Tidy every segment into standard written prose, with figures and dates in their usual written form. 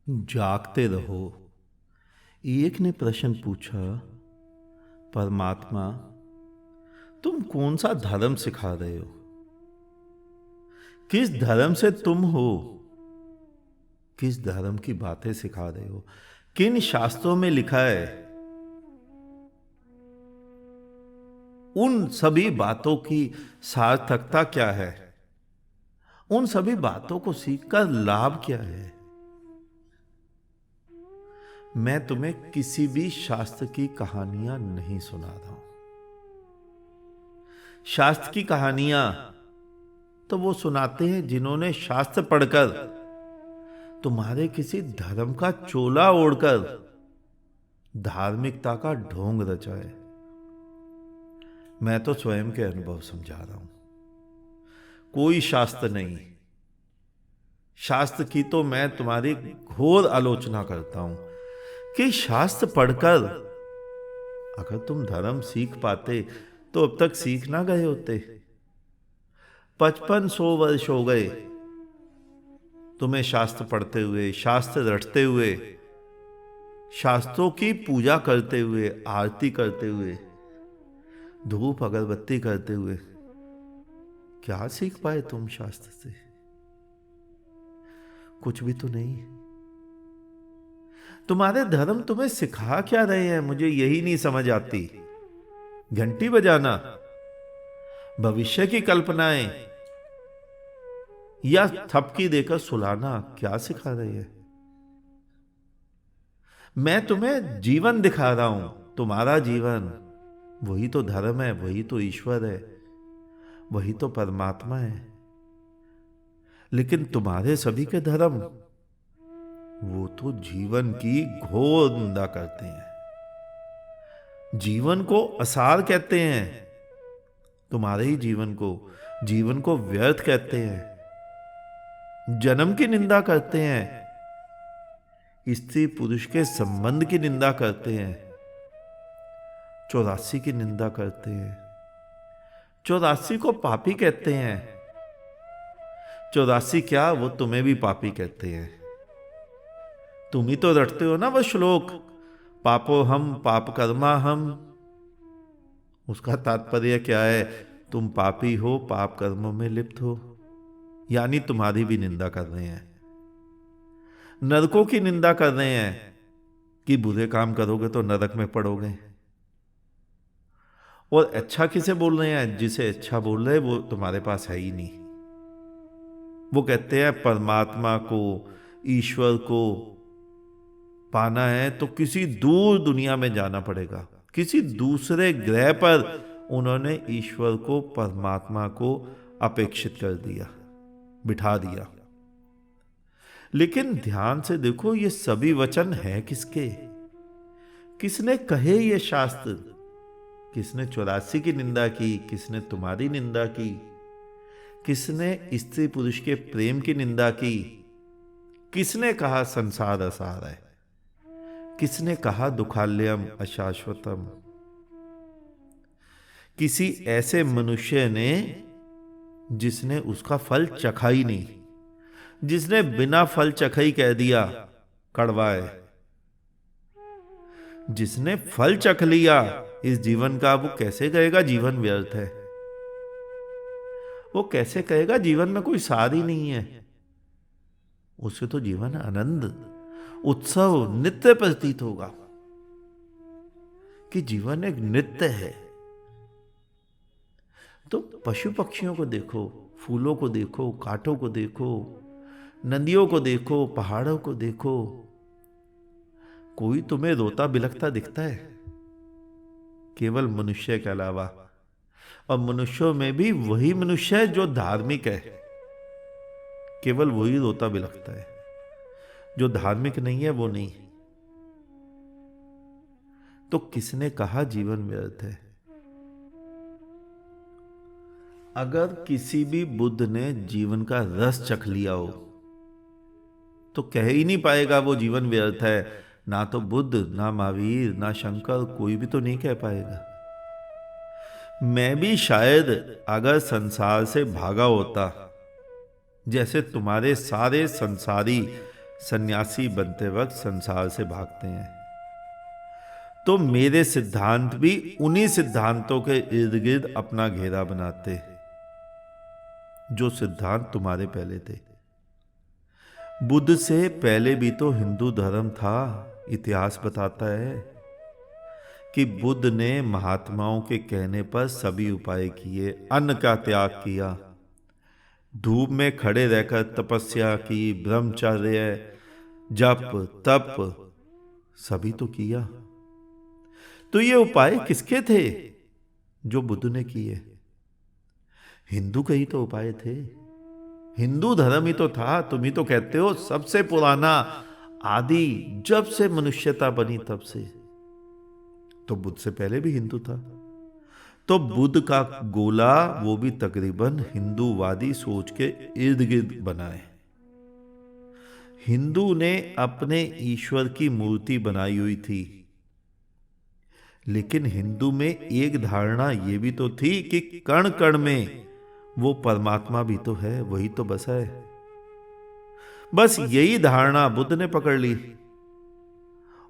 जागते रहो। एक ने प्रश्न पूछा, परमात्मा तुम कौन सा धर्म सिखा रहे हो? किस धर्म से तुम हो? किस धर्म की बातें सिखा रहे हो? किन शास्त्रों में लिखा है? उन सभी बातों की सार्थकता क्या है? उन सभी बातों को सीखकर लाभ क्या है? मैं तुम्हें किसी भी शास्त्र की कहानियां नहीं सुना रहा हूं। शास्त्र की कहानियां तो वो सुनाते हैं जिन्होंने शास्त्र पढ़कर तुम्हारे किसी धर्म का चोला ओढ़कर धार्मिकता का ढोंग रचा है। मैं तो स्वयं के अनुभव समझा रहा हूं, कोई शास्त्र नहीं। शास्त्र की तो मैं तुम्हारी घोर आलोचना करता हूं कि शास्त्र पढ़कर अगर तुम धर्म सीख पाते तो अब तक सीख ना गए होते। 5500 वर्ष हो गए तुम्हें शास्त्र पढ़ते हुए, शास्त्र रटते हुए, शास्त्रों की पूजा करते हुए, आरती करते हुए, धूप अगरबत्ती करते हुए। क्या सीख पाए तुम शास्त्र से? कुछ भी तो नहीं। तुम्हारे धर्म तुम्हें सिखा क्या रहे हैं, मुझे यही नहीं समझ आती। घंटी बजाना, भविष्य की कल्पनाएं या थपकी देकर सुलाना, क्या सिखा रहे हैं? मैं तुम्हें जीवन दिखा रहा हूं, तुम्हारा जीवन। वही तो धर्म है, वही तो ईश्वर है, वही तो परमात्मा है। लेकिन तुम्हारे सभी के धर्म वो तो जीवन की घोर निंदा करते हैं, जीवन को असार कहते हैं। तुम्हारे ही जीवन को व्यर्थ कहते हैं, जन्म की निंदा करते हैं, स्त्री पुरुष के संबंध की निंदा करते हैं, 84 की निंदा करते हैं। 84 को पापी कहते हैं। 84 क्या, वो तुम्हें भी पापी कहते हैं। तुम ही तो रटते हो ना वो श्लोक, पापो हम पाप कर्मा हम। उसका तात्पर्य क्या है? तुम पापी हो, पाप कर्मों में लिप्त हो, यानी तुम्हारी भी निंदा कर रहे हैं। नरकों की निंदा कर रहे हैं कि बुरे काम करोगे तो नरक में पड़ोगे। और अच्छा किसे बोल रहे हैं? जिसे अच्छा बोल रहे वो तुम्हारे पास है ही नहीं। वो कहते हैं परमात्मा को, ईश्वर को पाना है तो किसी दूर दुनिया में जाना पड़ेगा। किसी दूसरे ग्रह पर उन्होंने ईश्वर को, परमात्मा को अपेक्षित कर दिया, बिठा दिया। लेकिन ध्यान से देखो, ये सभी वचन है किसके? किसने कहे ये शास्त्र? किसने 84 की निंदा की? किसने तुम्हारी निंदा की? किसने स्त्री पुरुष के प्रेम की निंदा की? किसने कहा संसार असार है? किसने कहा दुखाल्यम अशाश्वतम? किसी ऐसे मनुष्य ने जिसने उसका फल चखा ही नहीं, जिसने बिना फल चखा ही कह दिया कड़वा है। जिसने फल चख लिया इस जीवन का, वो कैसे कहेगा जीवन व्यर्थ है? वो कैसे कहेगा जीवन में कोई सार ही नहीं है? उसे तो जीवन आनंद, उत्सव, नित्य प्रतीत होगा कि जीवन एक नित्य है। तो पशु पक्षियों को देखो, फूलों को देखो, कांटों को देखो, नदियों को देखो, पहाड़ों को देखो, कोई तुम्हें रोता बिलखता दिखता है? केवल मनुष्य के अलावा। और मनुष्यों में भी वही मनुष्य है जो धार्मिक है, केवल वही रोता बिलखता है। जो धार्मिक नहीं है वो नहीं। तो किसने कहा जीवन व्यर्थ है? अगर किसी भी बुद्ध ने जीवन का रस चख लिया हो तो कह ही नहीं पाएगा वो जीवन व्यर्थ है। ना तो बुद्ध, ना महावीर, ना शंकर, कोई भी तो नहीं कह पाएगा। मैं भी शायद अगर संसार से भागा होता, जैसे तुम्हारे सारे संसारी सन्यासी बनते वक्त संसार से भागते हैं। तो मेरे सिद्धांत भी उन्हीं सिद्धांतों के इर्द गिर्द अपना घेरा बनाते, जो सिद्धांत तुम्हारे पहले थे। बुद्ध से पहले भी तो हिंदू धर्म था। इतिहास बताता है कि बुद्ध ने महात्माओं के कहने पर सभी उपाय किए, अन्न का त्याग किया, धूप में खड़े रहकर तपस्या की, ब्रह्मचर्य, जप, तप सभी तो किया। तो ये उपाय किसके थे? जो बुद्ध ने किए। हिंदू के ही तो उपाय थे। हिंदू धर्म ही तो था। तुम ही तो कहते हो सबसे पुराना, आदि, जब से मनुष्यता बनी तब से। तो बुद्ध से पहले भी हिंदू था। तो बुद्ध का गोला वो भी तकरीबन हिंदूवादी सोच के इर्द गिर्द बना है। हिंदू ने अपने ईश्वर की मूर्ति बनाई हुई थी, लेकिन हिंदू में एक धारणा ये भी तो थी कि कण कण में वो परमात्मा भी तो है, वही तो बसा है। बस यही धारणा बुद्ध ने पकड़ ली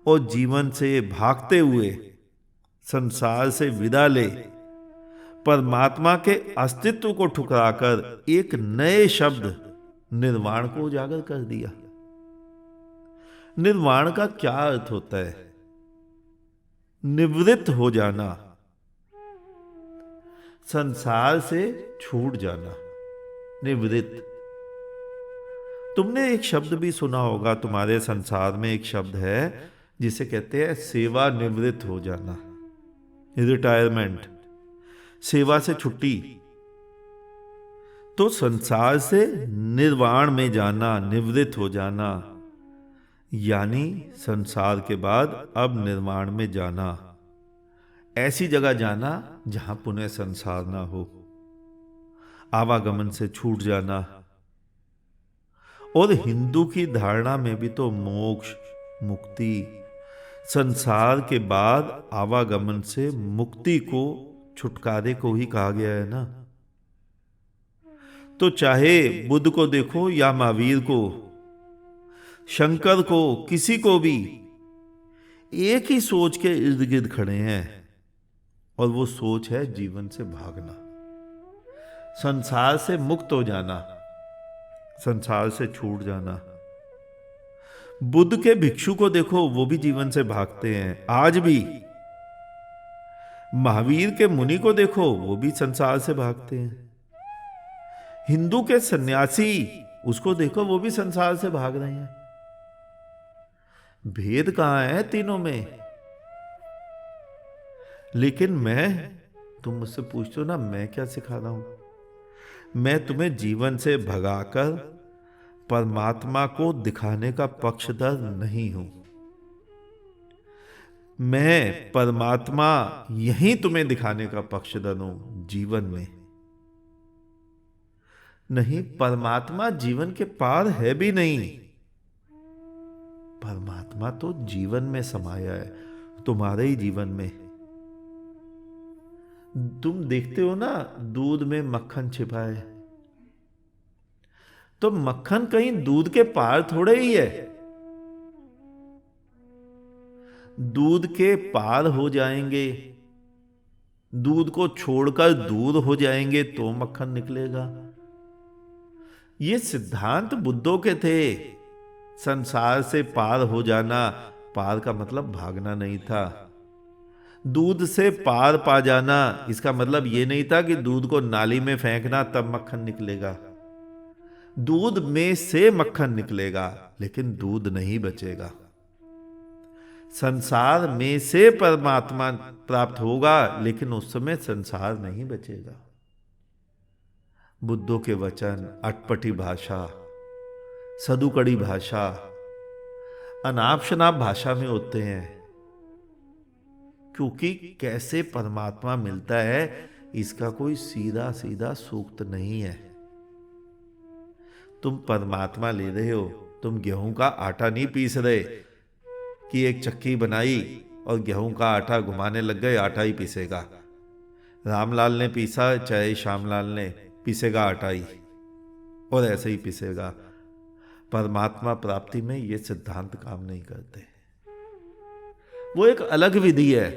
और जीवन से भागते हुए, संसार से विदा ले, परमात्मा के अस्तित्व को ठुकराकर एक नए शब्द निर्वाण को उजागर कर दिया। निर्वाण का क्या अर्थ होता है? निवृत्त हो जाना, संसार से छूट जाना, निवृत्त। तुमने एक शब्द भी सुना होगा, तुम्हारे संसार में एक शब्द है जिसे कहते हैं सेवा निवृत्त हो जाना, रिटायरमेंट, सेवा से छुट्टी। तो संसार से निर्वाण में जाना, निवृत्त हो जाना, यानी संसार के बाद अब निर्वाण में जाना, ऐसी जगह जाना जहां पुनः संसार ना हो, आवागमन से छूट जाना। और हिंदू की धारणा में भी तो मोक्ष, मुक्ति, संसार के बाद आवागमन से मुक्ति को, छुटकारे को ही कहा गया है ना। तो चाहे बुद्ध को देखो या महावीर को, शंकर को, किसी को भी, एक ही सोच के इर्द गिर्द खड़े हैं, और वो सोच है जीवन से भागना, संसार से मुक्त हो जाना, संसार से छूट जाना। बुद्ध के भिक्षु को देखो, वो भी जीवन से भागते हैं आज भी। महावीर के मुनि को देखो, वो भी संसार से भागते हैं। हिंदू के सन्यासी, उसको देखो, वो भी संसार से भाग रहे हैं। भेद कहां है तीनों में? लेकिन तुम मुझसे पूछते हो ना, मैं क्या सिखा रहा हूं? मैं तुम्हें जीवन से भगाकर परमात्मा को दिखाने का पक्षधर नहीं हूं। मैं परमात्मा यहीं तुम्हें दिखाने का पक्षधर हूं, जीवन में नहीं। परमात्मा जीवन के पार है भी नहीं। परमात्मा तो जीवन में समाया है, तुम्हारे ही जीवन में। तुम देखते हो ना, दूध में मक्खन छिपा है, तो मक्खन कहीं दूध के पार थोड़े ही है। दूध के पार हो जाएंगे, दूध को छोड़कर दूर हो जाएंगे तो मक्खन निकलेगा। ये सिद्धांत बुद्धों के थे। संसार से पार हो जाना, पार का मतलब भागना नहीं था। दूध से पार पा जाना, इसका मतलब यह नहीं था कि दूध को नाली में फेंकना तब मक्खन निकलेगा। दूध में से मक्खन निकलेगा, लेकिन दूध नहीं बचेगा। संसार में से परमात्मा प्राप्त होगा, लेकिन उस समय संसार नहीं बचेगा। बुद्धों के वचन अटपटी भाषा, सदुकड़ी भाषा, अनाप शनाप भाषा में होते हैं, क्योंकि कैसे परमात्मा मिलता है इसका कोई सीधा सीधा सूक्त नहीं है। तुम परमात्मा ले रहे हो, तुम गेहूं का आटा नहीं पीस रहे कि एक चक्की बनाई और गेहूं का आटा घुमाने लग गए, आटा ही पीसेगा। रामलाल ने पीसा चाहे श्यामलाल ने, पीसेगा आटा ही, और ऐसे ही पीसेगा। परमात्मा प्राप्ति में ये सिद्धांत काम नहीं करते। वो एक अलग विधि है,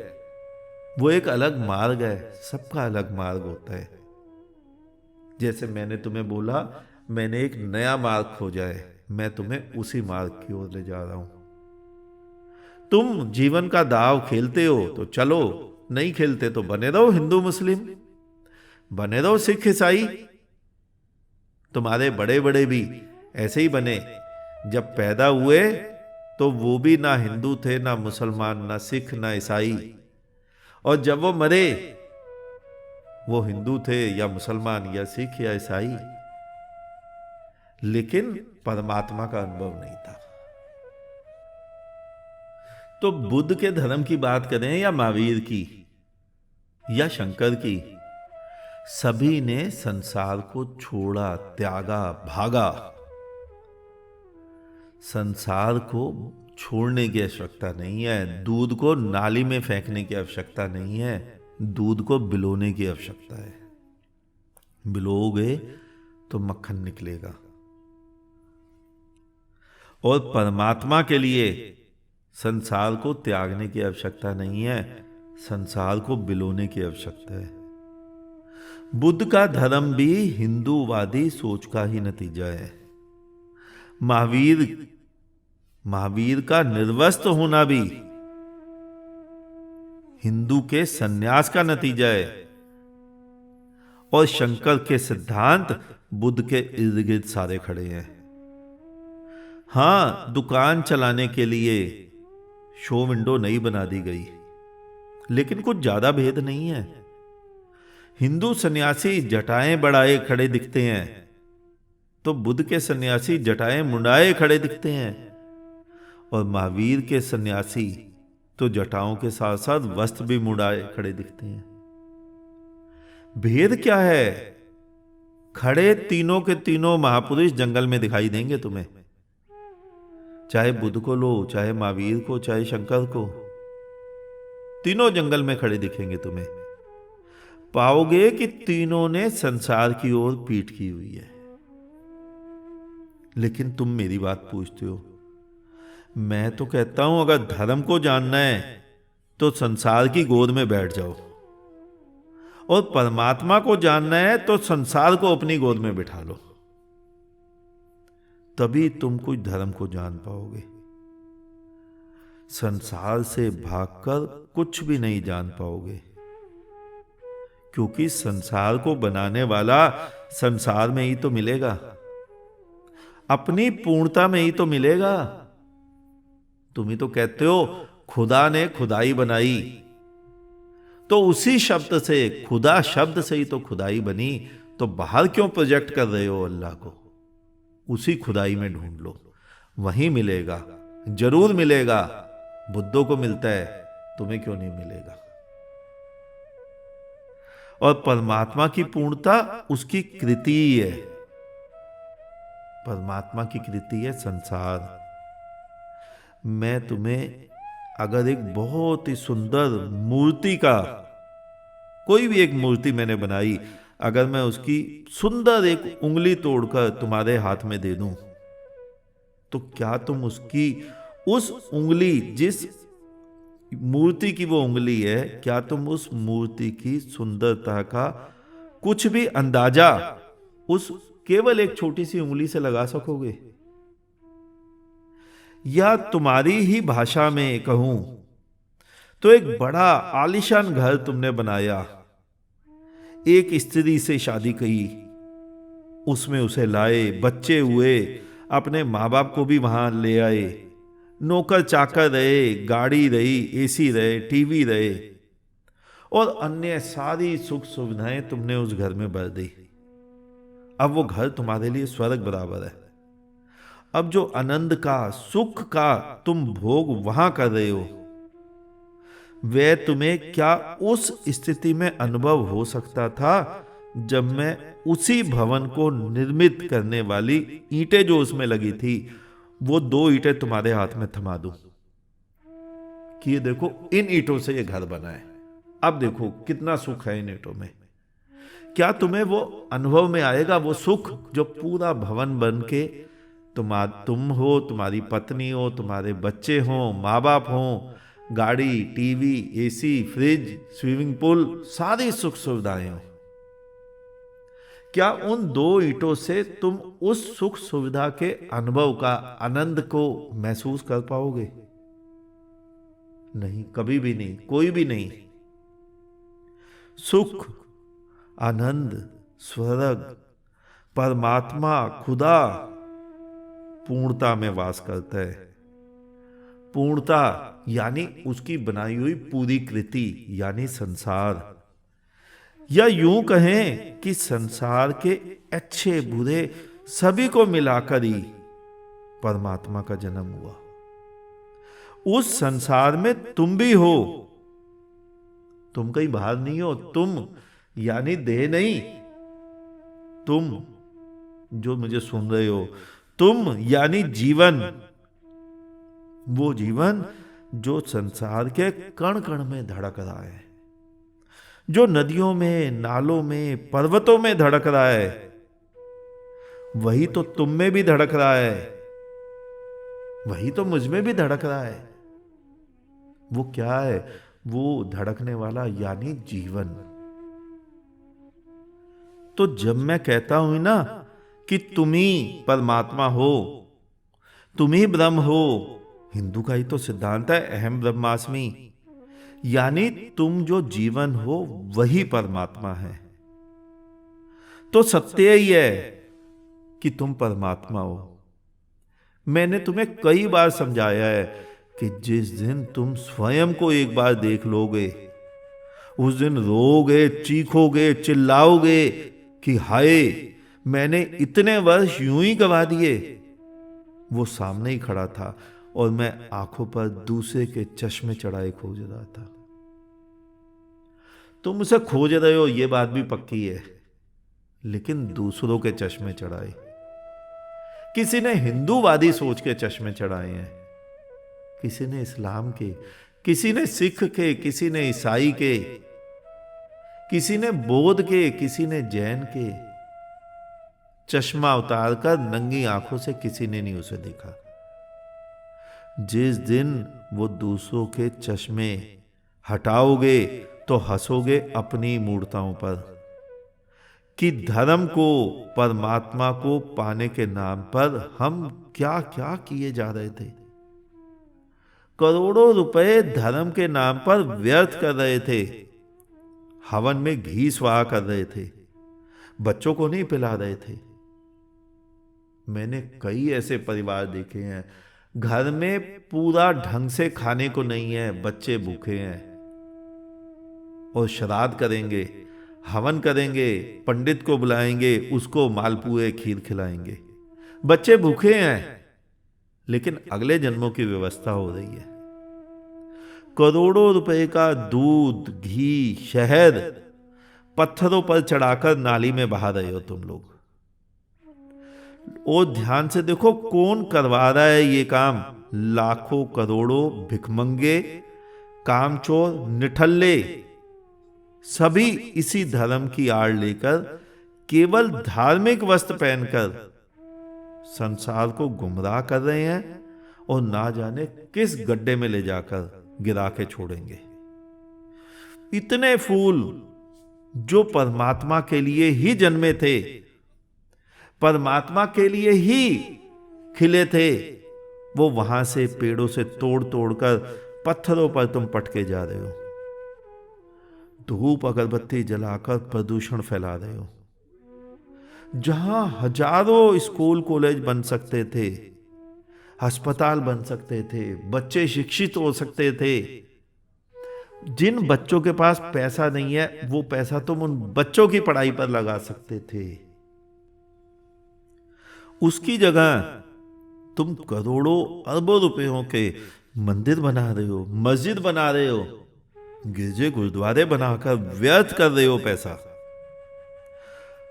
वो एक अलग मार्ग है, सबका अलग मार्ग होता है। जैसे मैंने तुम्हें बोला मैंने एक नया मार्ग खोजा है, मैं तुम्हें उसी मार्ग की ओर ले जा रहा हूं। तुम जीवन का दाव खेलते हो तो चलो, नहीं खेलते तो बने रहो हिंदू मुस्लिम, बने रहो सिख ईसाई। तुम्हारे बड़े बड़े भी ऐसे ही बने, जब पैदा हुए तो वो भी ना हिंदू थे, ना मुसलमान, ना सिख, ना ईसाई, और जब वो मरे वो हिंदू थे या मुसलमान या सिख या ईसाई, लेकिन परमात्मा का अनुभव नहीं था। तो बुद्ध के धर्म की बात करें या महावीर की या शंकर की, सभी ने संसार को छोड़ा, त्यागा, भागा। संसार को छोड़ने की आवश्यकता नहीं है, दूध को नाली में फेंकने की आवश्यकता नहीं है, दूध को बिलोने की आवश्यकता है। बिलोगे तो मक्खन निकलेगा। और परमात्मा के लिए संसार को त्यागने की आवश्यकता नहीं है, संसार को बिलोने की आवश्यकता है। बुद्ध का धर्म भी हिंदूवादी सोच का ही नतीजा है। महावीर का निर्वस्त्र होना भी हिंदू के सन्यास का नतीजा है। और शंकर के सिद्धांत बुद्ध के इर्द गिर्द सारे खड़े हैं। हां, दुकान चलाने के लिए शो विंडो नहीं बना दी गई, लेकिन कुछ ज्यादा भेद नहीं है। हिंदू सन्यासी जटाएं बढ़ाए खड़े दिखते हैं तो बुद्ध के सन्यासी जटाएं मुंडाए खड़े दिखते हैं, और महावीर के सन्यासी तो जटाओं के साथ साथ वस्त्र भी मुंडाए खड़े दिखते हैं। भेद क्या है? खड़े तीनों के तीनों महापुरुष जंगल में दिखाई देंगे तुम्हें, चाहे बुद्ध को लो, चाहे महावीर को, चाहे शंकर को, तीनों जंगल में खड़े दिखेंगे तुम्हें। पाओगे कि तीनों ने संसार की ओर पीठ की हुई है। लेकिन तुम मेरी बात पूछते हो, मैं तो कहता हूं अगर धर्म को जानना है तो संसार की गोद में बैठ जाओ, और परमात्मा को जानना है तो संसार को अपनी गोद में बिठा लो, तभी तुम कुछ धर्म को जान पाओगे। संसार से भागकर कुछ भी नहीं जान पाओगे, क्योंकि संसार को बनाने वाला संसार में ही तो मिलेगा, अपनी पूर्णता में ही तो मिलेगा। तुम ही तो कहते हो खुदा ने खुदाई बनाई, तो उसी शब्द से, खुदा शब्द से ही तो खुदाई बनी, तो बाहर क्यों प्रोजेक्ट कर रहे हो अल्लाह को? उसी खुदाई में ढूंढ लो, वहीं मिलेगा, जरूर मिलेगा। बुद्धों को मिलता है, तुम्हें क्यों नहीं मिलेगा? और परमात्मा की पूर्णता उसकी कृति ही है। परमात्मा की कृति है संसार। मैं तुम्हें अगर एक बहुत ही सुंदर मूर्ति का, कोई भी एक मूर्ति मैंने बनाई, अगर मैं उसकी सुंदर एक उंगली तोड़कर तुम्हारे हाथ में दे दूं, तो क्या तुम उसकी उस उंगली, जिस मूर्ति की वो उंगली है, क्या तुम उस मूर्ति की सुंदरता का कुछ भी अंदाजा उस केवल एक छोटी सी उंगली से लगा सकोगे? या तुम्हारी ही भाषा में कहूं तो एक बड़ा आलीशान घर तुमने बनाया, एक स्त्री से शादी की, उसमें उसे लाए, बच्चे हुए, अपने माँ बाप को भी वहां ले आए, नौकर चाकर रहे, गाड़ी रही, एसी रहे, टीवी रहे, और अन्य सारी सुख सुविधाएं तुमने उस घर में भर दी। अब वो घर तुम्हारे लिए स्वर्ग बराबर है। अब जो आनंद का, सुख का तुम भोग वहां कर रहे हो, वह तुम्हें क्या उस स्थिति में अनुभव हो सकता था जब मैं उसी भवन को निर्मित करने वाली ईंटें जो उसमें लगी थी, वो 2 ईंटें तुम्हारे हाथ में थमा दूं कि ये देखो इन ईंटों से ये घर बना है, अब देखो कितना सुख है इन ईंटों में? क्या तुम्हें वो अनुभव में आएगा, वो सुख जो पूरा भवन बन के तुम हो, तुम्हारी पत्नी हो, तुम्हारे बच्चे हों, माँ बाप हों, गाड़ी, TV, AC, fridge, swimming pool, सारी सुख सुविधाएं हो। क्या उन 2 ईंटों से तुम उस सुख सुविधा के अनुभव का, आनंद को महसूस कर पाओगे? नहीं, कभी भी नहीं, कोई भी नहीं। सुख, आनंद, स्वर्ग, परमात्मा, खुदा पूर्णता में वास करता है। पूर्णता यानी उसकी बनाई हुई पूरी कृति, यानी संसार, या यूं कहें कि संसार के अच्छे बुरे सभी को मिलाकर ही परमात्मा का जन्म हुआ। उस संसार में तुम भी हो। तुम कहीं बाहर नहीं हो। तुम यानी देह नहीं, तुम जो मुझे सुन रहे हो, तुम यानी जीवन, वो जीवन जो संसार के कण कण में धड़क रहा है, जो नदियों में, नालों में, पर्वतों में धड़क रहा है, वही तो तुम में भी धड़क रहा है, वही तो मुझ में भी धड़क रहा है। वो क्या है? वो धड़कने वाला यानी जीवन। तो जब मैं कहता हूं ना कि तुम ही परमात्मा हो, तुम ही ब्रह्म हो, हिंदू का ही तो सिद्धांत है, अहम ब्रह्मास्मि, यानी तुम जो जीवन हो वही परमात्मा है। तो सत्य ही है कि तुम परमात्मा हो। मैंने तुम्हें कई बार समझाया है कि जिस दिन तुम स्वयं को एक बार देख लोगे, उस दिन रोगे, चीखोगे, चिल्लाओगे कि हाय, मैंने इतने वर्ष यूं ही गवा दिए। वो सामने ही खड़ा था और मैं आंखों पर दूसरे के चश्मे चढ़ाए खोज रहा था। तुम उसे खोज रहे हो, ये बात भी पक्की है, लेकिन दूसरों के चश्मे चढ़ाए। किसी ने हिंदूवादी सोच के चश्मे चढ़ाए हैं, किसी ने इस्लाम के, किसी ने सिख के, किसी ने ईसाई के, किसी ने बौद्ध के, किसी ने जैन के। चश्मा उतारकर नंगी आंखों से किसी ने नहीं उसे देखा। जिस दिन वो दूसरों के चश्मे हटाओगे तो हंसोगे अपनी मूर्ताओं पर कि धर्म को, परमात्मा को पाने के नाम पर हम क्या क्या किए जा रहे थे। करोड़ों रुपए धर्म के नाम पर व्यर्थ कर रहे थे, हवन में घी स्वाहा कर रहे थे, बच्चों को नहीं पिला रहे थे। मैंने कई ऐसे परिवार देखे हैं, घर में पूरा ढंग से खाने को नहीं है, बच्चे भूखे हैं, और श्राद्ध करेंगे, हवन करेंगे, पंडित को बुलाएंगे, उसको मालपुए खीर खिलाएंगे, बच्चे भूखे हैं, लेकिन अगले जन्मों की व्यवस्था हो रही है। करोड़ों रुपए का दूध, घी, शहद पत्थरों पर चढ़ाकर नाली में बहा रहे हो तुम लोग। और ध्यान से देखो कौन करवा रहा है ये काम। लाखों करोड़ों भिखमंगे, कामचोर, निठल्ले, सभी इसी धर्म की आड़ लेकर, केवल धार्मिक वस्त्र पहनकर संसार को गुमराह कर रहे हैं और ना जाने किस गड्ढे में ले जाकर गिरा के छोड़ेंगे। इतने फूल जो परमात्मा के लिए ही जन्मे थे, परमात्मा के लिए ही खिले थे, वो वहां से पेड़ों से तोड़ तोड़कर पत्थरों पर तुम पटके जा रहे हो। धूप अगरबत्ती जलाकर प्रदूषण फैला रहे हो। जहां हजारों स्कूल कॉलेज बन सकते थे, अस्पताल बन सकते थे, बच्चे शिक्षित हो सकते थे, जिन बच्चों के पास पैसा नहीं है वो पैसा तुम उन बच्चों की पढ़ाई पर लगा सकते थे, उसकी जगह तुम करोड़ों अरबों रुपयों के मंदिर बना रहे हो, मस्जिद बना रहे हो, गिरजे गुरुद्वारे बनाकर व्यर्थ कर रहे हो पैसा।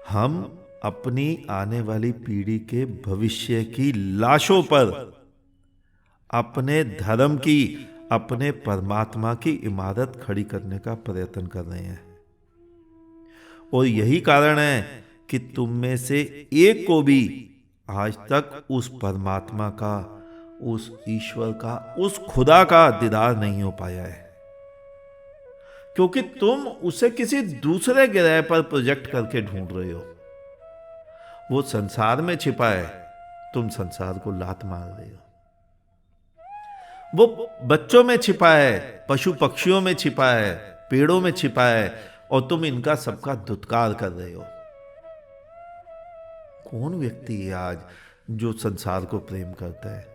हम अपनी आने वाली पीढ़ी के भविष्य की लाशों पर अपने धर्म की, अपने परमात्मा की इमारत खड़ी करने का प्रयत्न कर रहे हैं। और यही कारण है कि तुम में से एक को भी आज तक उस परमात्मा का, उस ईश्वर का, उस खुदा का दीदार नहीं हो पाया है, क्योंकि तुम उसे किसी दूसरे ग्रह पर प्रोजेक्ट करके ढूंढ रहे हो। वो संसार में छिपा है, तुम संसार को लात मार रहे हो। वो बच्चों में छिपा है, पशु पक्षियों में छिपा है, पेड़ों में छिपा है, और तुम इनका सबका दुत्कार कर रहे हो। कौन व्यक्ति है आज जो संसार को प्रेम करता है,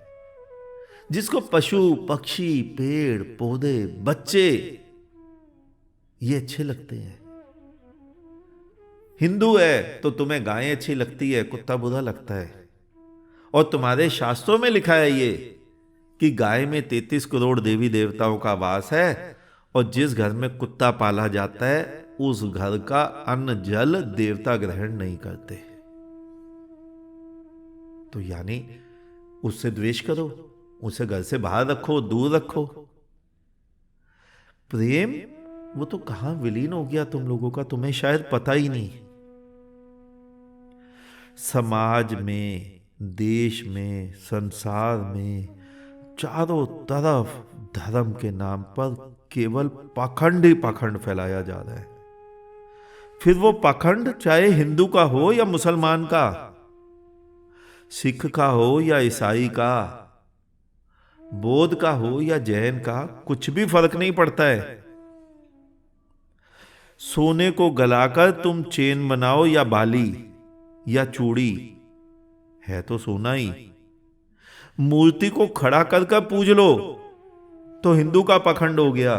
जिसको पशु पक्षी पेड़ पौधे बच्चे ये अच्छे लगते हैं? हिंदू है तो तुम्हें गायें अच्छी लगती है, कुत्ता बुरा लगता है। और तुम्हारे शास्त्रों में लिखा है ये कि गाय में 33 करोड़ देवी देवताओं का वास है, और जिस घर में कुत्ता पाला जाता है उस घर का अन्न जल देवता ग्रहण नहीं करते। तो यानी उससे द्वेष करो, उसे घर से बाहर रखो, दूर रखो। प्रेम वो तो कहां विलीन हो गया तुम लोगों का, तुम्हें शायद पता ही नहीं। समाज में, देश में, संसार में चारों तरफ धर्म के नाम पर केवल पाखंड ही पाखंड फैलाया जा रहा है। फिर वो पाखंड चाहे हिंदू का हो या मुसलमान का, सिख का हो या ईसाई का, बौद्ध का हो या जैन का, कुछ भी फर्क नहीं पड़ता है। सोने को गलाकर तुम चेन बनाओ या बाली या चूड़ी, है तो सोना ही। मूर्ति को खड़ा कर कर पूज लो तो हिंदू का पखंड हो गया।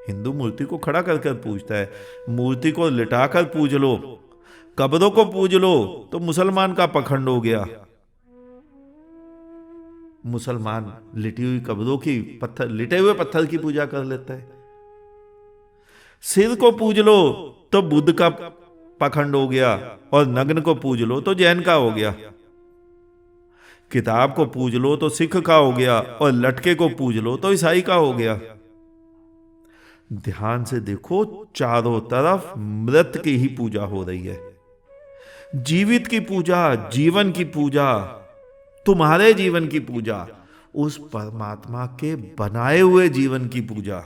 हिंदू मूर्ति को खड़ा कर कर पूजता है, मूर्ति को लिटाकर पूज लो, कब्रों को पूज लो तो मुसलमान का पखंड हो गया। मुसलमान लिटी हुई कब्रों की, पत्थर, लिटे हुए पत्थर की पूजा कर लेता है। सिर को पूज लो तो बुद्ध का पखंड हो गया, और नग्न को पूज लो तो जैन का हो गया। किताब को पूज लो तो सिख का हो गया, और लटके को पूज लो तो ईसाई का हो गया। ध्यान से देखो, चारों तरफ मृत की ही पूजा हो रही है। जीवित की पूजा, जीवन की पूजा, तुम्हारे जीवन की पूजा, उस परमात्मा के बनाए हुए जीवन की पूजा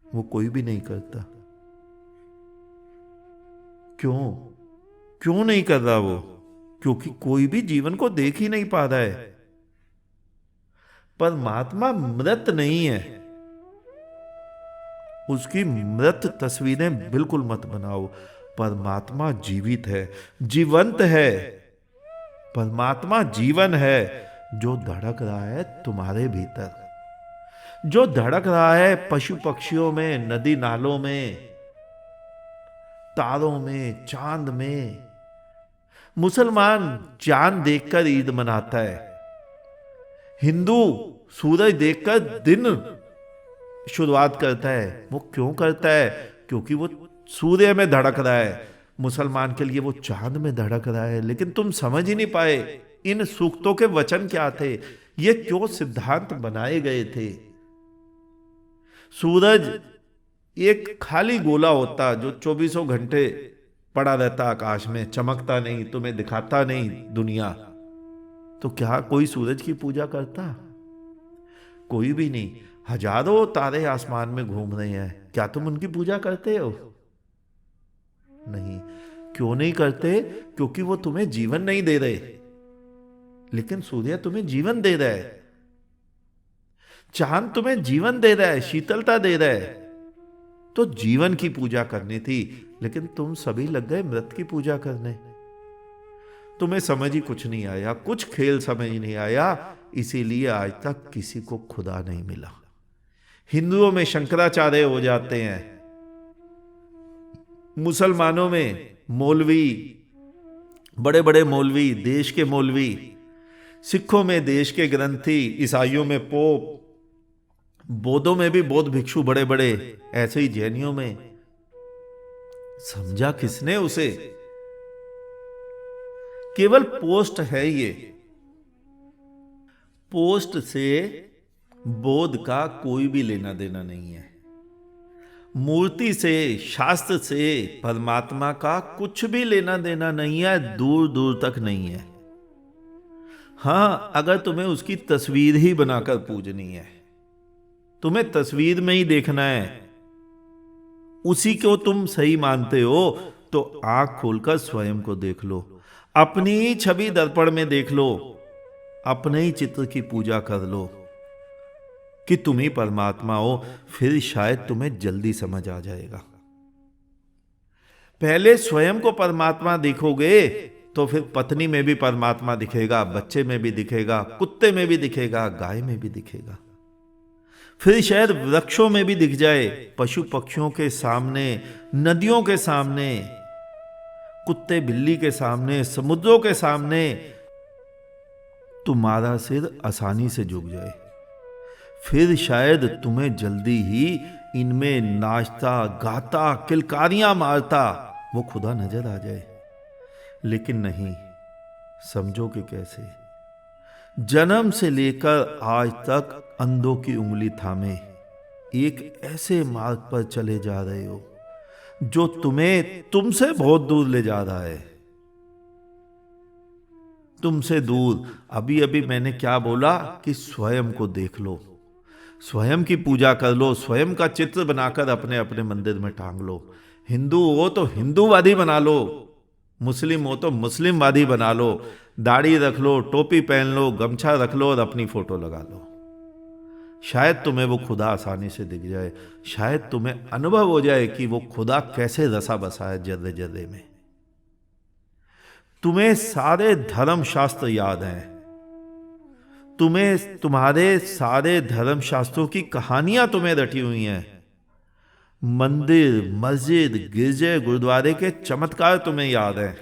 वो कोई भी नहीं करता। क्यों नहीं कर रहा वो? क्योंकि कोई भी जीवन को देख ही नहीं पा रहा है। परमात्मा मृत नहीं है, उसकी मृत तस्वीरें बिल्कुल मत बनाओ। परमात्मा जीवित है, जीवंत है। परमात्मा जीवन है जो धड़क रहा है तुम्हारे भीतर, जो धड़क रहा है पशु पक्षियों में, नदी नालों में, तारों में, चांद में। मुसलमान चांद देखकर ईद मनाता है, हिंदू सूरज देखकर दिन शुरुआत करता है। वो क्यों करता है? क्योंकि वो सूर्य में धड़क रहा है। मुसलमान के लिए वो चांद में धड़क रहा है। लेकिन तुम समझ ही नहीं पाए इन सूक्तों के वचन क्या थे, ये क्यों सिद्धांत बनाए गए थे। सूरज एक खाली गोला होता जो 24 घंटे पड़ा रहता आकाश में, चमकता नहीं, तुम्हें दिखाता नहीं दुनिया। तो क्या कोई सूरज की पूजा करता? कोई भी नहीं। हजारों तारे आसमान में घूम रहे हैं, क्या तुम उनकी पूजा करते हो? नहीं। क्यों नहीं करते? क्योंकि वो तुम्हें जीवन नहीं दे रहे। लेकिन सूर्य तुम्हें जीवन दे रहा है, चांद तुम्हें जीवन दे रहा है, शीतलता दे रहा है। तो जीवन की पूजा करनी थी, लेकिन तुम सभी लग गए मृत की पूजा करने। तुम्हें समझ ही कुछ नहीं आया, कुछ खेल समझ नहीं आया, इसीलिए आज तक किसी को खुदा नहीं मिला। हिंदुओं में शंकराचार्य हो जाते हैं, मुसलमानों में मौलवी, बड़े बड़े मौलवी, देश के मौलवी, सिखों में देश के ग्रंथी, ईसाइयों में पोप, बौद्धों में भी बौद्ध भिक्षु बड़े बड़े, ऐसे ही जैनियों में। समझा किसने उसे? केवल पोस्ट है ये। पोस्ट से बौद्ध का कोई भी लेना देना नहीं है। मूर्ति से, शास्त्र से परमात्मा का कुछ भी लेना देना नहीं है, दूर दूर तक नहीं है। हाँ, अगर तुम्हें उसकी तस्वीर ही बनाकर पूजनी है, तुम्हें तस्वीर में ही देखना है, उसी को तुम सही मानते हो, तो आंख खोलकर स्वयं को देख लो, अपनी ही छवि दर्पण में देख लो, अपने ही चित्र की पूजा कर लो कि तुम ही परमात्मा हो। फिर शायद तुम्हें जल्दी समझ आ जाएगा। पहले स्वयं को परमात्मा देखोगे तो फिर पत्नी में भी परमात्मा दिखेगा, बच्चे में भी दिखेगा, कुत्ते में भी दिखेगा, गाय में भी दिखेगा, फिर शायद वृक्षों में भी दिख जाए, पशु पक्षियों के सामने, नदियों के सामने, कुत्ते बिल्ली के सामने, समुद्रों के सामने तुम्हारा सिर आसानी से झुक जाए। फिर शायद तुम्हें जल्दी ही इनमें नाचता, गाता, किलकारियां मारता वो खुदा नजर आ जाए। लेकिन नहीं, समझो कि कैसे। जन्म से लेकर आज तक अंधों की उंगली थामे एक ऐसे मार्ग पर चले जा रहे हो जो तुम्हें तुमसे बहुत दूर ले जा रहा है, तुमसे दूर। अभी अभी मैंने क्या बोला कि स्वयं को देख लो, स्वयं की पूजा कर लो, स्वयं का चित्र बनाकर अपने अपने मंदिर में टांग लो। हिंदू हो तो हिंदूवादी बना लो, मुस्लिम हो तो मुस्लिमवादी बना लो, दाढ़ी रख लो, टोपी पहन लो, गमछा रख लो और अपनी फोटो लगा लो। शायद तुम्हें वो खुदा आसानी से दिख जाए, शायद तुम्हें अनुभव हो जाए कि वो खुदा कैसे रसा बसा है जर्रे जर्रे में। तुम्हें सारे धर्म शास्त्र याद हैं, तुम्हें तुम्हारे सारे धर्म शास्त्रों की कहानियां तुम्हें रटी हुई हैं, मंदिर, मस्जिद, गिरजे, गुरुद्वारे के चमत्कार तुम्हें याद हैं।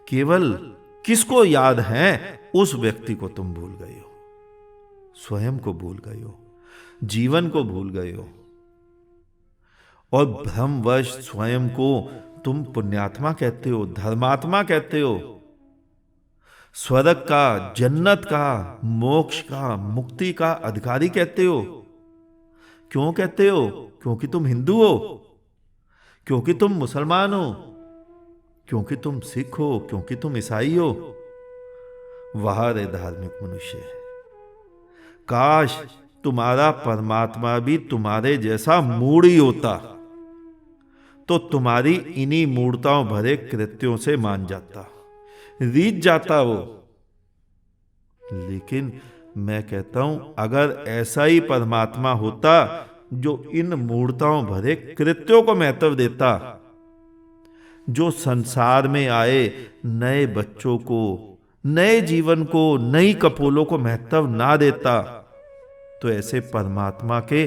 केवल किसको याद है? उस व्यक्ति को तुम भूल गए हो, स्वयं को भूल गए हो, जीवन को भूल गए हो, और भ्रमवश स्वयं को तुम पुण्यात्मा कहते हो, धर्मात्मा कहते हो, स्वर्ग का, जन्नत का, मोक्ष का, मुक्ति का अधिकारी कहते हो। क्यों कहते हो? क्योंकि तुम हिंदू हो, क्योंकि तुम मुसलमान हो, क्योंकि तुम सिख हो, क्योंकि तुम ईसाई हो। वाह रे धार्मिक मनुष्य, काश तुम्हारा परमात्मा भी तुम्हारे जैसा मूढ़ी होता तो तुम्हारी इन्हीं मूढ़ताओं भरे कृत्यों से मान जाता, रीझ जाता वो। लेकिन मैं कहता हूं, अगर ऐसा ही परमात्मा होता जो इन मूढ़ताओं भरे कृत्यों को महत्व देता, जो संसार में आए नए बच्चों को, नए जीवन को, नई कपोलों को महत्व ना देता, तो ऐसे परमात्मा के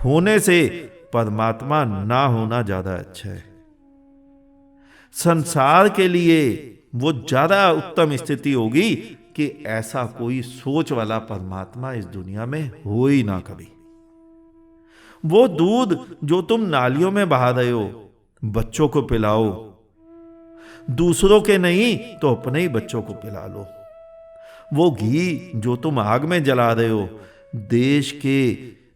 होने से परमात्मा ना होना ज्यादा अच्छा है। संसार के लिए वो ज्यादा उत्तम स्थिति होगी कि ऐसा कोई सोच वाला परमात्मा इस दुनिया में हो ही ना कभी। वो दूध जो तुम नालियों में बहा रहे हो, बच्चों को पिलाओ, दूसरों के नहीं तो अपने ही बच्चों को पिला लो। वो घी जो तुम आग में जला रहे हो,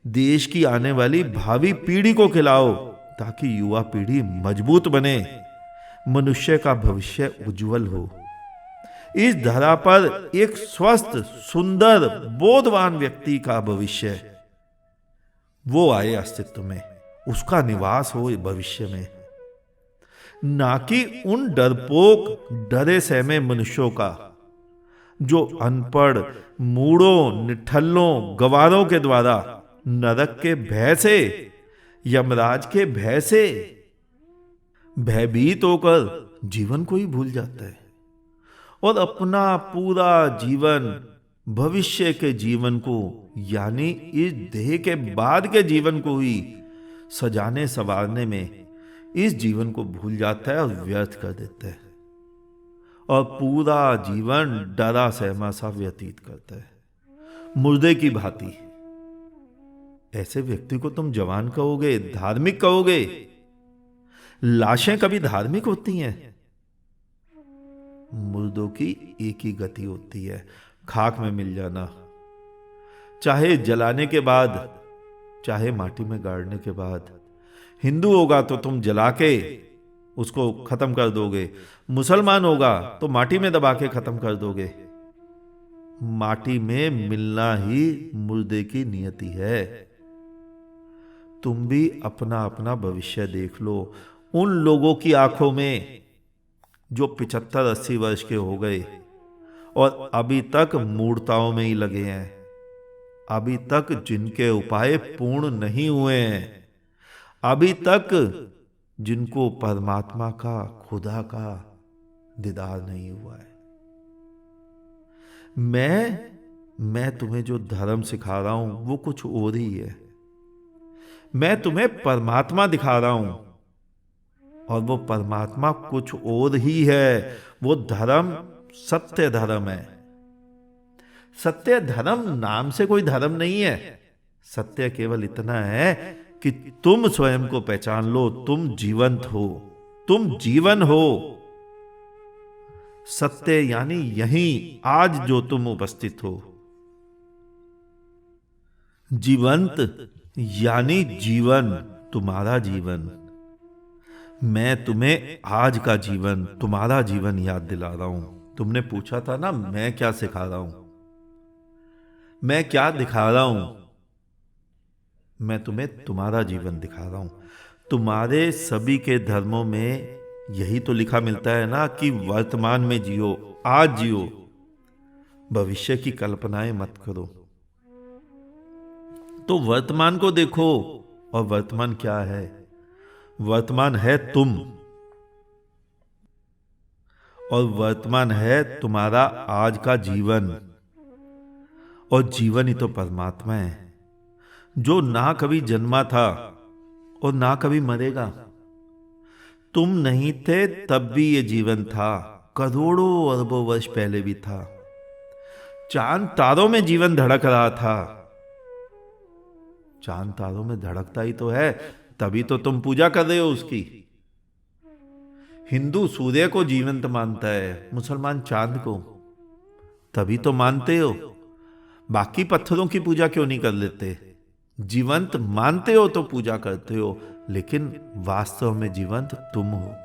देश की आने वाली भावी पीढ़ी को खिलाओ, ताकि युवा पीढ़ी मजबूत बने, मनुष्य का भविष्य उज्जवल हो। इस धरा पर एक स्वस्थ, सुंदर, बोधवान व्यक्ति का भविष्य वो आए अस्तित्व में, उसका निवास हो भविष्य में, ना कि उन डरपोक, डरे सहमे मनुष्यों का जो अनपढ़, मूढ़ों, निठल्लों, गवारों के द्वारा नरक के भय से, यमराज के भय से भयभीत होकर जीवन को ही भूल जाता है और अपना पूरा जीवन, भविष्य के जीवन को, यानी इस देह के बाद के जीवन को ही सजाने संवारने में इस जीवन को भूल जाता है और व्यर्थ कर देता है, और पूरा जीवन डरा सहमा सा व्यतीत करता है, मुर्दे की भांति। ऐसे व्यक्ति को तुम जवान कहोगे, धार्मिक कहोगे? लाशें कभी धार्मिक होती हैं? मुर्दों की एक ही गति होती है, खाक में मिल जाना, चाहे जलाने के बाद चाहे माटी में गाड़ने के बाद। हिंदू होगा तो तुम जला के उसको खत्म कर दोगे, मुसलमान होगा तो माटी में दबा के खत्म कर दोगे। माटी में मिलना ही मुर्दे की नियति है। तुम भी अपना अपना भविष्य देख लो। उन लोगों की आंखों में जो 75-80 वर्ष के हो गए और अभी तक मूर्ताओं में ही लगे हैं, अभी तक जिनके उपाय पूर्ण नहीं हुए हैं, अभी तक जिनको परमात्मा का, खुदा का दीदार नहीं हुआ है। मैं तुम्हें जो धर्म सिखा रहा हूं वो कुछ और ही है। मैं तुम्हें परमात्मा दिखा रहा हूं और वो परमात्मा कुछ और ही है। वो धर्म सत्य धर्म है। सत्य धर्म नाम से कोई धर्म नहीं है। सत्य केवल इतना है कि तुम स्वयं को पहचान लो, तुम जीवंत हो, तुम जीवन हो। सत्य यानी यहीं आज जो तुम उपस्थित हो। जीवंत यानी जीवन, तुम्हारा जीवन। मैं तुम्हें आज का जीवन, तुम्हारा जीवन याद दिला रहा हूं। तुमने पूछा था ना मैं क्या सिखा रहा हूं, मैं क्या दिखा रहा हूं। मैं तुम्हें तुम्हारा जीवन दिखा रहा हूं। तुम्हारे सभी के धर्मों में यही तो लिखा मिलता है ना कि वर्तमान में जियो, आज जियो, भविष्य की कल्पनाएं मत करो। तो वर्तमान को देखो, और वर्तमान क्या है? वर्तमान है तुम, और वर्तमान है तुम्हारा आज का जीवन। और जीवन ही तो परमात्मा है जो ना कभी जन्मा था और ना कभी मरेगा। तुम नहीं थे तब भी ये जीवन था, करोड़ों अरबों वर्ष पहले भी था। चांद तारों में जीवन धड़क रहा था। चांद तारों में धड़कता ही तो है, तभी तो तुम पूजा कर रहे हो उसकी। हिंदू सूर्य को जीवंत मानता है, मुसलमान चांद को, तभी तो मानते हो। बाकी पत्थरों की पूजा क्यों नहीं कर लेते? जीवंत मानते हो तो पूजा करते हो, लेकिन वास्तव में जीवंत तुम हो।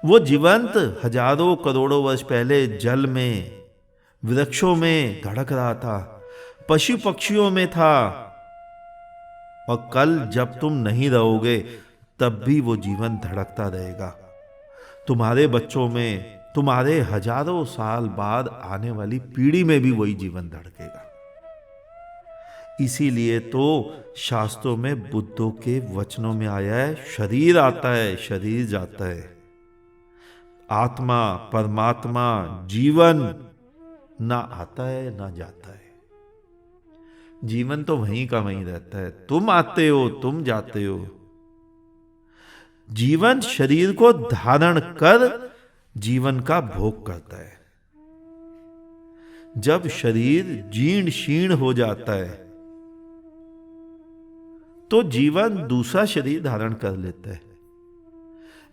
वो जीवंत हजारों करोड़ों वर्ष पहले जल में, वृक्षों में धड़क रहा था, पशु पक्षियों में था। और कल जब तुम नहीं रहोगे तब भी वो जीवन धड़कता रहेगा। तुम्हारे बच्चों में, तुम्हारे हजारों साल बाद आने वाली पीढ़ी में भी वही जीवन धड़केगा। इसीलिए तो शास्त्रों में बुद्धों के वचनों में आया है, शरीर आता है, शरीर जाता है। आत्मा, परमात्मा, जीवन ना आता है ना जाता है। जीवन तो वहीं का वहीं रहता है। तुम आते हो, तुम जाते हो। जीवन शरीर को धारण कर जीवन का भोग करता है। जब शरीर जीर्ण शीर्ण हो जाता है तो जीवन दूसरा शरीर धारण कर लेता है,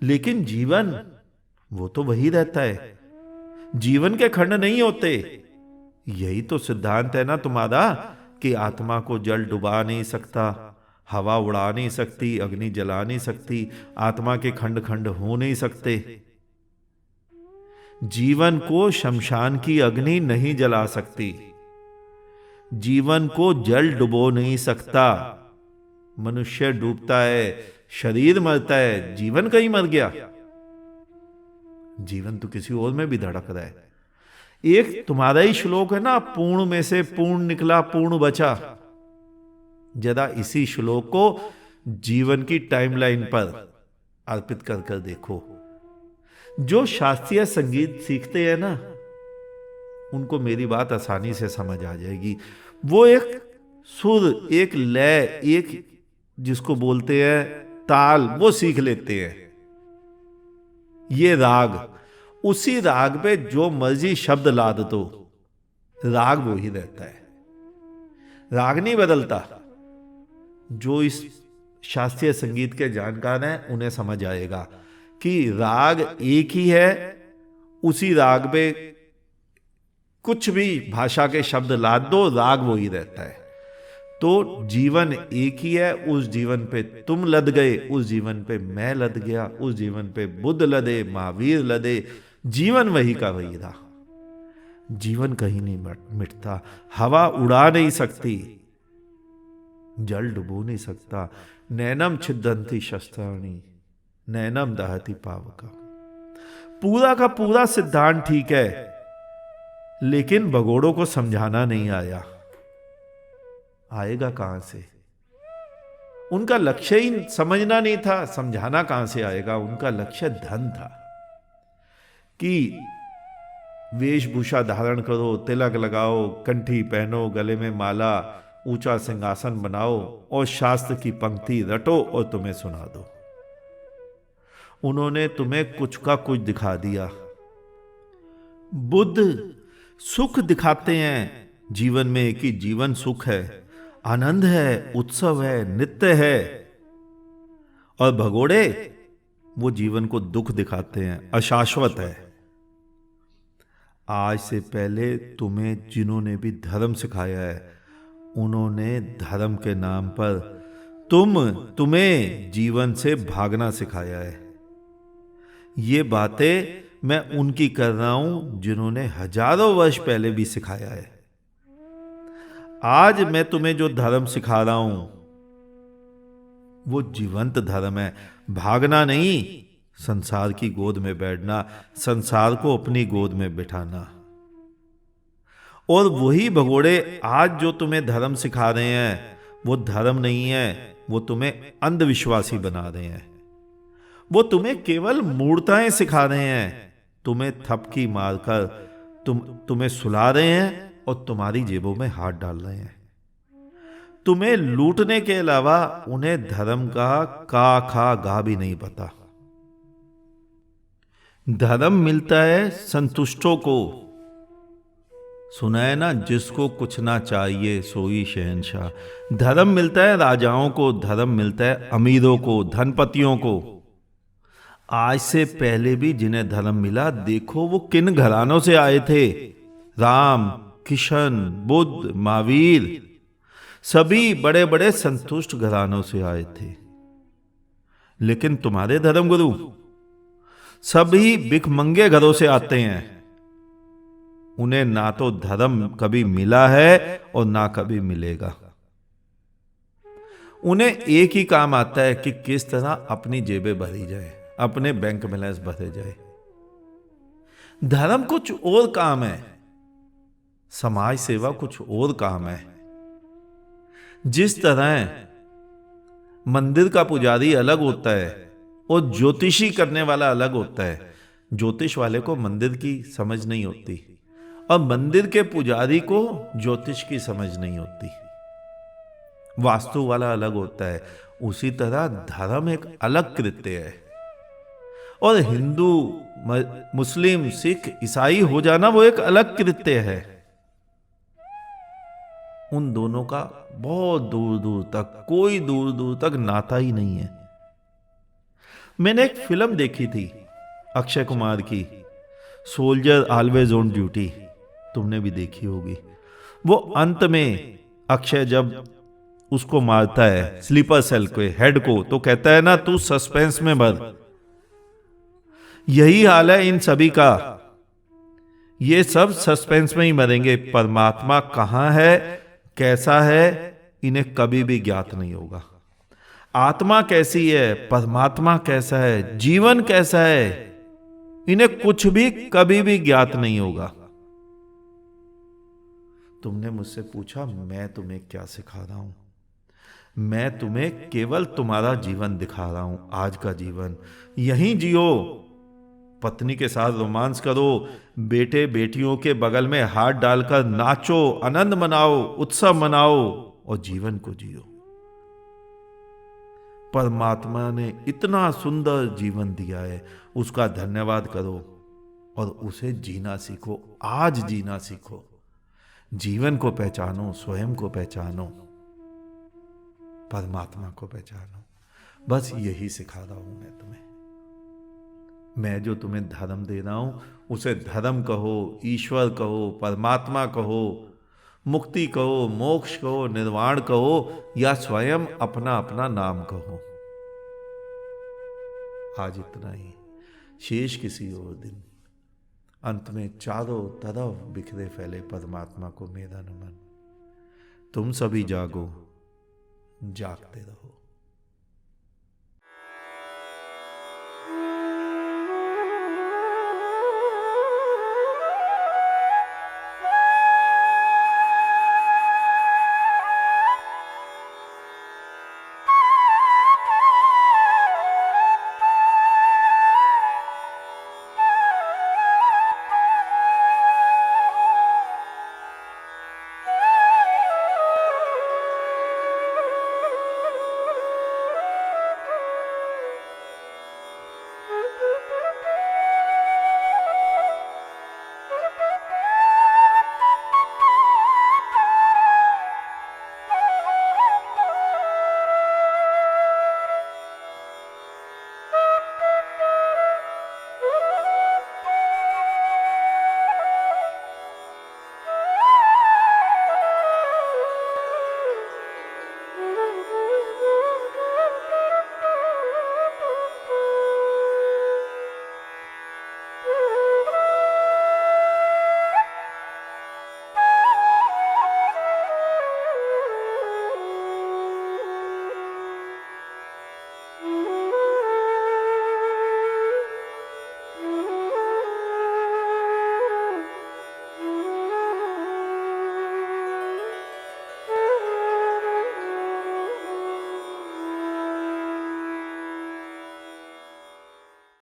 लेकिन जीवन वो तो वही रहता है। जीवन के खंड नहीं होते। यही तो सिद्धांत है ना तुम्हारा कि आत्मा को जल डुबा नहीं सकता, हवा उड़ा नहीं सकती, अग्नि जला नहीं सकती, आत्मा के खंड खंड हो नहीं सकते। जीवन को शमशान की अग्नि नहीं जला सकती, जीवन को जल डुबो नहीं सकता। मनुष्य डूबता है, शरीर मरता है, जीवन कहीं मर गया? जीवन तो किसी और में भी धड़क रहा है। एक तुम्हारा ही श्लोक है ना, पूर्ण में से पूर्ण निकला, पूर्ण बचा। जरा इसी श्लोक को जीवन की टाइमलाइन पर अर्पित कर कर देखो। जो शास्त्रीय संगीत सीखते हैं ना, उनको मेरी बात आसानी से समझ आ जाएगी। वो एक सुर, एक लय, एक जिसको बोलते हैं ताल, वो सीख लेते हैं। ये राग, उसी राग पे जो मर्जी शब्द लाद दो, राग वो ही रहता है, राग नहीं बदलता। जो इस शास्त्रीय संगीत के जानकार हैं उन्हें समझ आएगा कि राग एक ही है। उसी राग पे कुछ भी भाषा के शब्द लाद दो, राग वो ही रहता है। तो जीवन एक ही है, उस जीवन पे तुम लद गए, उस जीवन पे मैं लद गया, उस जीवन पे बुद्ध लदे, महावीर लदे, जीवन वही का वही रहा। जीवन कहीं नहीं मिटता, हवा उड़ा नहीं सकती, जल डुबो नहीं सकता। नैनम छिदंती शस्त्राणी नैनम दहती पावका। पूरा का पूरा सिद्धांत ठीक है, लेकिन भगोड़ों को समझाना नहीं आया। आएगा कहां से? उनका लक्ष्य ही समझना नहीं था, समझाना कहां से आएगा? उनका लक्ष्य धन था कि वेशभूषा धारण करो, तिलक लगाओ, कंठी पहनो, गले में माला, ऊंचा सिंहासन बनाओ और शास्त्र की पंक्ति रटो और तुम्हें सुना दो। उन्होंने तुम्हें कुछ का कुछ दिखा दिया। बुद्ध सुख दिखाते हैं जीवन में कि जीवन सुख है, आनंद है, उत्सव है, नित्य है। और भगोड़े वो जीवन को दुख दिखाते हैं, अशाश्वत है। आज से पहले तुम्हें जिन्होंने भी धर्म सिखाया है, उन्होंने धर्म के नाम पर तुम्हें जीवन से भागना सिखाया है। ये बातें मैं उनकी कर रहा हूं जिन्होंने हजारों वर्ष पहले भी सिखाया है। आज मैं तुम्हें जो धर्म सिखा रहा हूं वो जीवंत धर्म है। भागना नहीं, संसार की गोद में बैठना, संसार को अपनी गोद में बिठाना। और वही भगोड़े आज जो तुम्हें धर्म सिखा रहे हैं वो धर्म नहीं है, वो तुम्हें अंधविश्वासी बना रहे हैं। वो तुम्हें केवल मूर्ताएं सिखा रहे हैं, तुम्हें थपकी मारकर तुम्हें सुला रहे हैं और तुम्हारी जेबों में हाथ डाल रहे हैं। तुम्हें लूटने के अलावा उन्हें धर्म का खा गा भी नहीं पता। धर्म मिलता है संतुष्टों को। सुना है ना, जिसको कुछ ना चाहिए सोई शहंशाह। धर्म मिलता है राजाओं को, धर्म मिलता है अमीरों को, धनपतियों को। आज से पहले भी जिन्हें धर्म मिला, देखो वो किन घरानों से आए थे। राम, किशन, बुद्ध, महावीर, सभी बड़े बड़े संतुष्ट घरानों से आए थे। लेकिन तुम्हारे धर्मगुरु सभी भिखमंगे घरों से आते हैं। उन्हें ना तो धर्म कभी मिला है और ना कभी मिलेगा। उन्हें एक ही काम आता है कि किस तरह अपनी जेबें भरी जाए, अपने बैंक बैलेंस भरे जाए। धर्म कुछ और काम है, समाज सेवा कुछ और काम है। जिस तरह मंदिर का पुजारी अलग होता है और ज्योतिषी करने वाला अलग होता है। ज्योतिष वाले को मंदिर की समझ नहीं होती और मंदिर के पुजारी को ज्योतिष की समझ नहीं होती। वास्तु वाला अलग होता है। उसी तरह धर्म एक अलग कृत्य है। और हिंदू, मुस्लिम, सिख, ईसाई हो जाना वो एक अलग कृत्य है। उन दोनों का बहुत दूर दूर तक, कोई दूर दूर तक नाता ही नहीं है। मैंने एक फिल्म देखी थी अक्षय कुमार की, सोल्जर ऑलवेज ऑन ड्यूटी। तुमने भी देखी होगी। वो अंत में अक्षय जब उसको मारता है, स्लीपर सेल के हेड को, तो कहता है ना, तू सस्पेंस में भर। यही हाल है इन सभी का। ये सब सस्पेंस में ही मरेंगे। परमात्मा कहां है, कैसा है, इन्हें कभी भी ज्ञात नहीं होगा। आत्मा कैसी है, परमात्मा कैसा है, जीवन कैसा है, इन्हें कुछ भी कभी भी ज्ञात नहीं होगा। तुमने मुझसे पूछा मैं तुम्हें क्या सिखा रहा हूं। मैं तुम्हें केवल तुम्हारा जीवन दिखा रहा हूं, आज का जीवन। यहीं जियो, पत्नी के साथ रोमांस करो, बेटे बेटियों के बगल में हाथ डालकर नाचो, आनंद मनाओ, उत्सव मनाओ और जीवन को जियो। परमात्मा ने इतना सुंदर जीवन दिया है, उसका धन्यवाद करो और उसे जीना सीखो। आज जीना सीखो, जीवन को पहचानो, स्वयं को पहचानो, परमात्मा को पहचानो। बस यही सिखा रहा हूं मैं तुम्हें। मैं जो तुम्हें धर्म दे रहा हूं उसे धर्म कहो, ईश्वर कहो, परमात्मा कहो, मुक्ति कहो, मोक्ष कहो, निर्वाण कहो, या स्वयं अपना अपना नाम कहो। आज इतना ही, शेष किसी और दिन। अंत में चारों तरफ बिखरे फैले परमात्मा को मेरा नमन। तुम सभी जागो, जागते रहो।